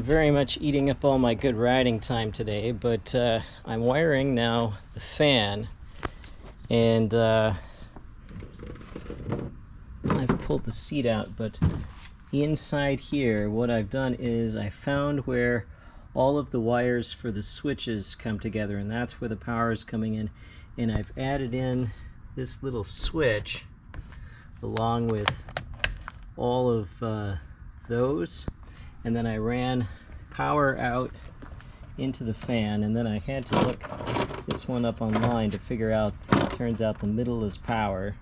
very much eating up all my good riding time today, but I'm wiring now the fan, and I've pulled the seat out, but inside here what I've done is I found where all of the wires for the switches come together, and that's where the power is coming in, and I've added in this little switch along with all of those, and then I ran power out into the fan, and then I had to look this one up online to figure out, it turns out the middle is power,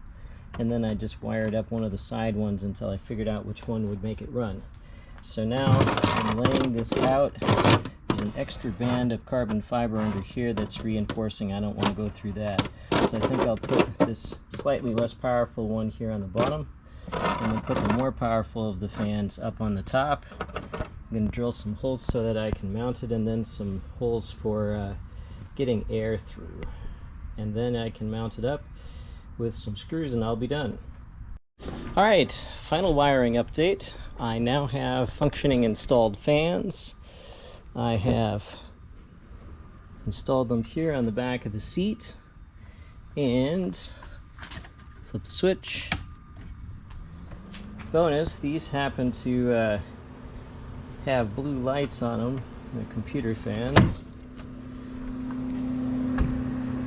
and then I just wired up one of the side ones until I figured out which one would make it run. So now I'm laying this out. There's an extra band of carbon fiber under here that's reinforcing. I don't want to go through that, so I think I'll put this slightly less powerful one here on the bottom, and then put the more powerful of the fans up on the top. I'm going to drill some holes so that I can mount it, and then some holes for getting air through. And then I can mount it up with some screws and I'll be done. Alright, final wiring update. I now have functioning installed fans. I have installed them here on the back of the seat, and flip the switch. Bonus, these happen to have blue lights on them, they're computer fans,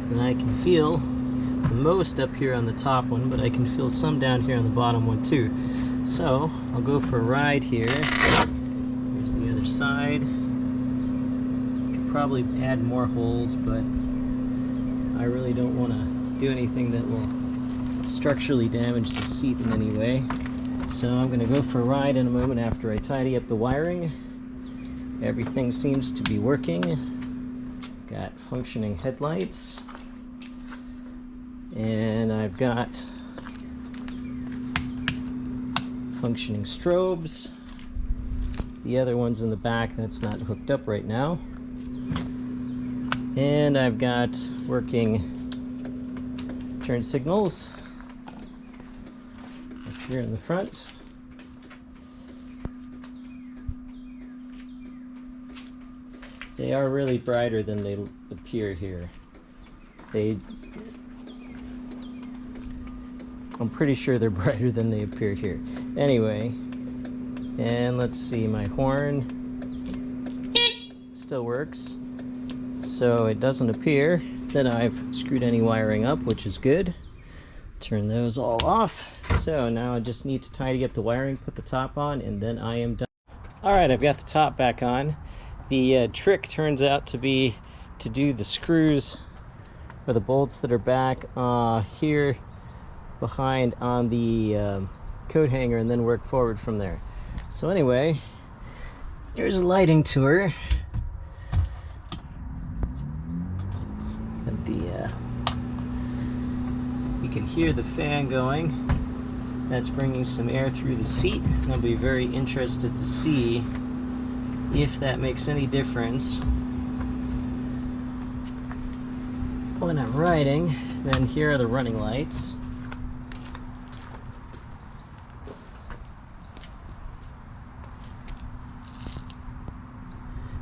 and I can feel the most up here on the top one, but I can feel some down here on the bottom one too. So I'll go for a ride here. Here's the other side. Could probably add more holes, but I really don't want to do anything that will structurally damage the seat in any way. So I'm going to go for a ride in a moment after I tidy up the wiring. Everything seems to be working. Got functioning headlights, and I've got functioning strobes. The other one's in the back, that's not hooked up right now. And I've got working turn signals here in the front. They are really brighter than they appear here. I'm pretty sure they're brighter than they appear here. Anyway, and let's see, my horn still works, so it doesn't appear that I've screwed any wiring up, which is good. Turn those all off. So now I just need to tidy up the wiring, put the top on, and then I am done. Alright, I've got the top back on. The trick turns out to be to do the screws or the bolts that are back here behind on the coat hanger, and then work forward from there. So anyway, here's a lighting tour. And you can hear the fan going. That's bringing some air through the seat. I'll be very interested to see if that makes any difference when I'm riding. And here are the running lights.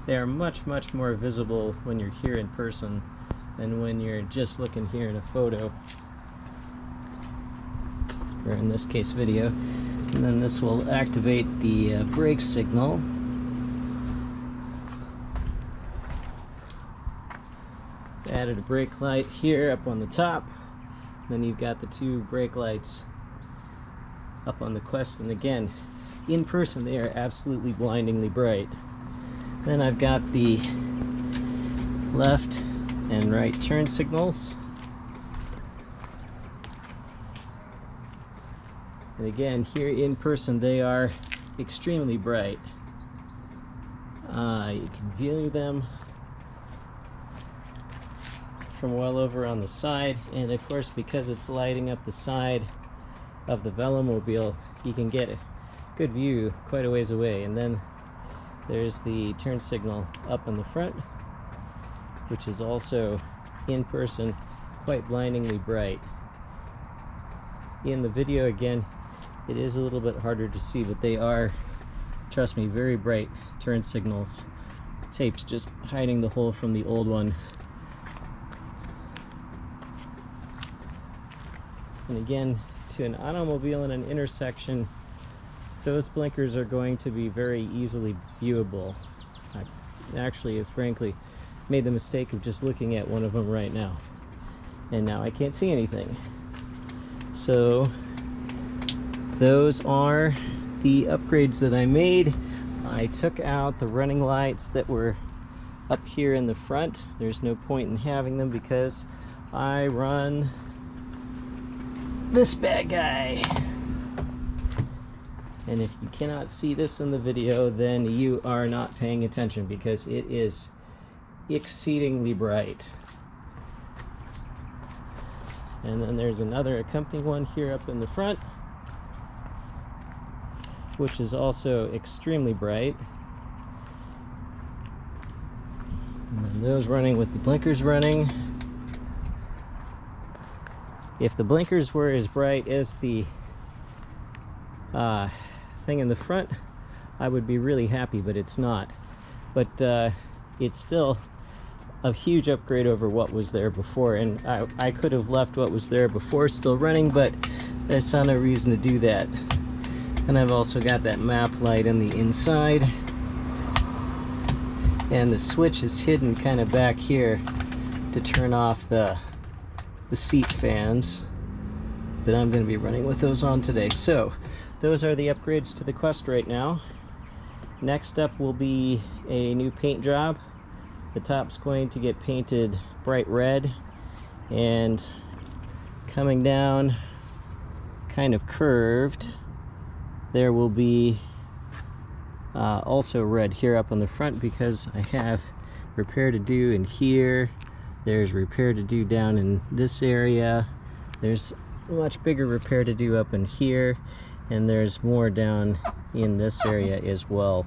They are much, much more visible when you're here in person than when you're just looking here in a photo, or in this case video. And then this will activate the brake signal. Added a brake light here up on the top. Then you've got the two brake lights up on the Quest, and again, in person they are absolutely blindingly bright. Then I've got the left and right turn signals. And again, here in person they are extremely bright. You can view them from well over on the side, and of course because it's lighting up the side of the Velomobile, you can get a good view quite a ways away. And then there's the turn signal up in the front, which is also in person quite blindingly bright. In the video, again, it is a little bit harder to see, but they are Trust me, very bright turn signals. Tape's just hiding the hole from the old one. And again, to an automobile in an intersection, those blinkers are going to be very easily viewable. I actually have frankly made the mistake of just looking at one of them right now, and now I can't see anything. So those are the upgrades that I made. I took out the running lights that were up here in the front. There's no point in having them because I run this bad guy. And if you cannot see this in the video, then you are not paying attention because it is exceedingly bright. And then there's another accompanying one here up in the front, which is also extremely bright. And then those running with the blinkers running. If the blinkers were as bright as the thing in the front, I would be really happy, but it's not. But it's still a huge upgrade over what was there before, and I could have left what was there before still running, but I saw no reason to do that. And I've also got that map light on the inside, and the switch is hidden kind of back here to turn off the seat fans, but I'm going to be running with those on today. So those are the upgrades to the Quest right now. Next up will be a new paint job. The top's going to get painted bright red, and coming down kind of curved, there will be also red here up on the front because I have repair to do in here. There's repair to do down in this area. There's much bigger repair to do up in here, and there's more down in this area as well.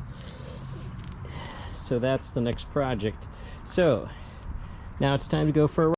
So that's the next project. So now it's time to go for a ride.